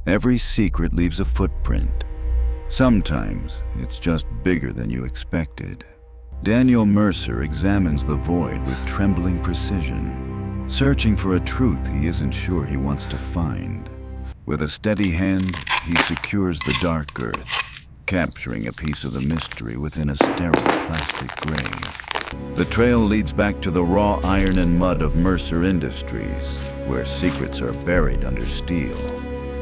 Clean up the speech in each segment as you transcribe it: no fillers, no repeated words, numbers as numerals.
Every secret leaves a footprint. Sometimes it's just bigger than you expected. Daniel Mercer examines the void with trembling precision, searching for a truth he isn't sure he wants to find. With a steady hand, he secures the dark earth, capturing a piece of the mystery within a sterile plastic grave. The trail leads back to the raw iron and mud of Mercer Industries, where secrets are buried under steel.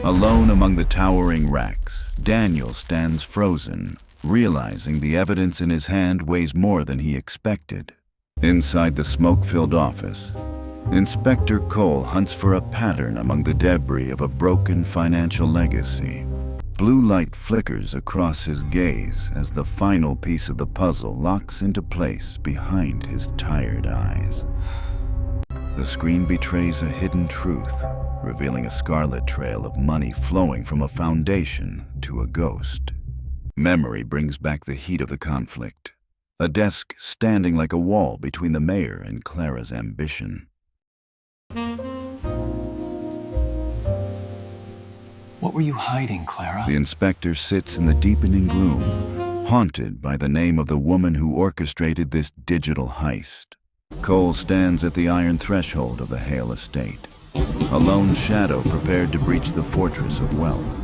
Alone among the towering racks, Daniel stands frozen, realizing the evidence in his hand weighs more than he expected. Inside the smoke-filled office, Inspector Cole hunts for a pattern among the debris of a broken financial legacy. Blue light flickers across his gaze as the final piece of the puzzle locks into place behind his tired eyes. The screen betrays a hidden truth, revealing a scarlet trail of money flowing from a foundation to a ghost. Memory brings back the heat of the conflict, a desk standing like a wall between the mayor and Clara's ambition. What were you hiding, Clara? The inspector sits in the deepening gloom, haunted by the name of the woman who orchestrated this digital heist. Cole stands at the iron threshold of the Hale estate, a lone shadow prepared to breach the fortress of wealth.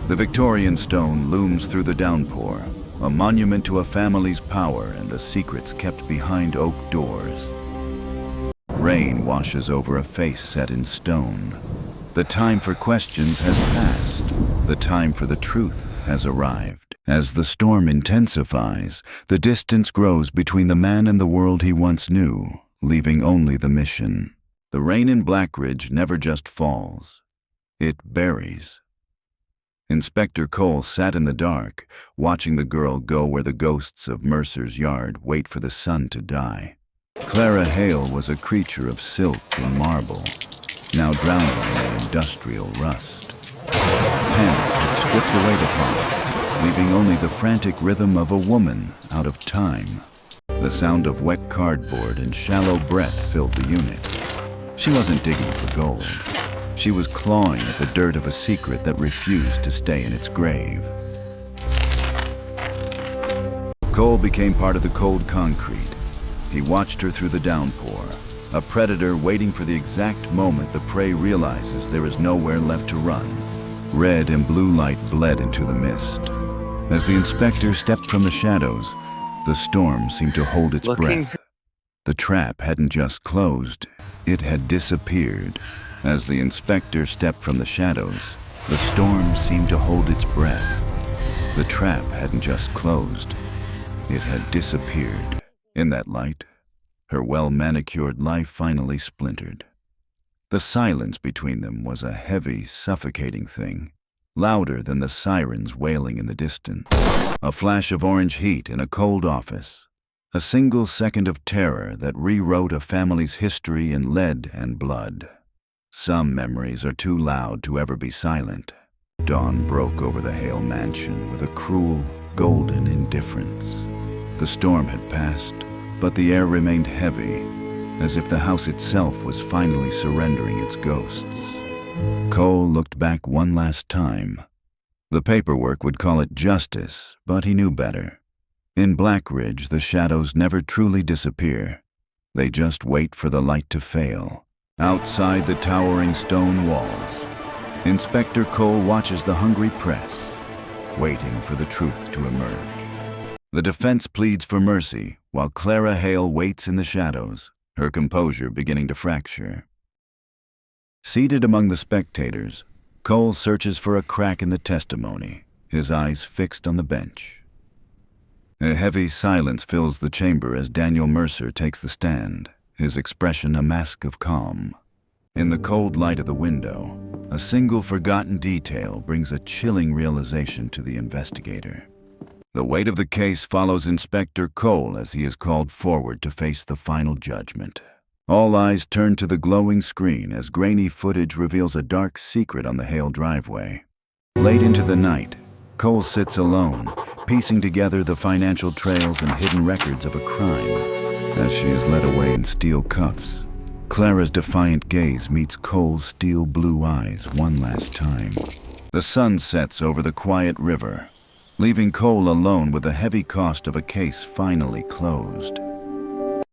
The Victorian stone looms through the downpour, a monument to a family's power and the secrets kept behind oak doors. Rain washes over a face set in stone. The time for questions has passed. The time for the truth has arrived. As the storm intensifies, the distance grows between the man and the world he once knew, leaving only the mission. The rain in Blackridge never just falls. It buries. Inspector Cole sat in the dark, watching the girl go where the ghosts of Mercer's yard wait for the sun to die. Clara Hale was a creature of silk and marble, now drowning in industrial rust. Panic had stripped away the polish, leaving only the frantic rhythm of a woman out of time. The sound of wet cardboard and shallow breath filled the unit. She wasn't digging for gold. She was clawing at the dirt of a secret that refused to stay in its grave. Cole became part of the cold concrete. He watched her through the downpour, a predator waiting for the exact moment the prey realizes there is nowhere left to run. Red and blue light bled into the mist. As the inspector stepped from the shadows, the storm seemed to hold its breath. The trap hadn't just closed, it had disappeared. As the inspector stepped from the shadows, the storm seemed to hold its breath. The trap hadn't just closed, it had disappeared. In that light, her well-manicured life finally splintered. The silence between them was a heavy, suffocating thing, louder than the sirens wailing in the distance. A flash of orange heat in a cold office, a single second of terror that rewrote a family's history in lead and blood. Some memories are too loud to ever be silent. Dawn broke over the Hale mansion with a cruel, golden indifference. The storm had passed, but the air remained heavy, as if the house itself was finally surrendering its ghosts. Cole looked back one last time. The paperwork would call it justice, but he knew better. In Blackridge, the shadows never truly disappear. They just wait for the light to fail. Outside the towering stone walls, Inspector Cole watches the hungry press, waiting for the truth to emerge. The defense pleads for mercy, while Clara Hale waits in the shadows, her composure beginning to fracture. Seated among the spectators, Cole searches for a crack in the testimony, his eyes fixed on the bench. A heavy silence fills the chamber as Daniel Mercer takes the stand, his expression a mask of calm. In the cold light of the window, a single forgotten detail brings a chilling realization to the investigator. The weight of the case follows Inspector Cole as he is called forward to face the final judgment. All eyes turn to the glowing screen as grainy footage reveals a dark secret on the Hale driveway. Late into the night, Cole sits alone, piecing together the financial trails and hidden records of a crime. As she is led away in steel cuffs, Clara's defiant gaze meets Cole's steel blue eyes one last time. The sun sets over the quiet river, leaving Cole alone with the heavy cost of a case finally closed.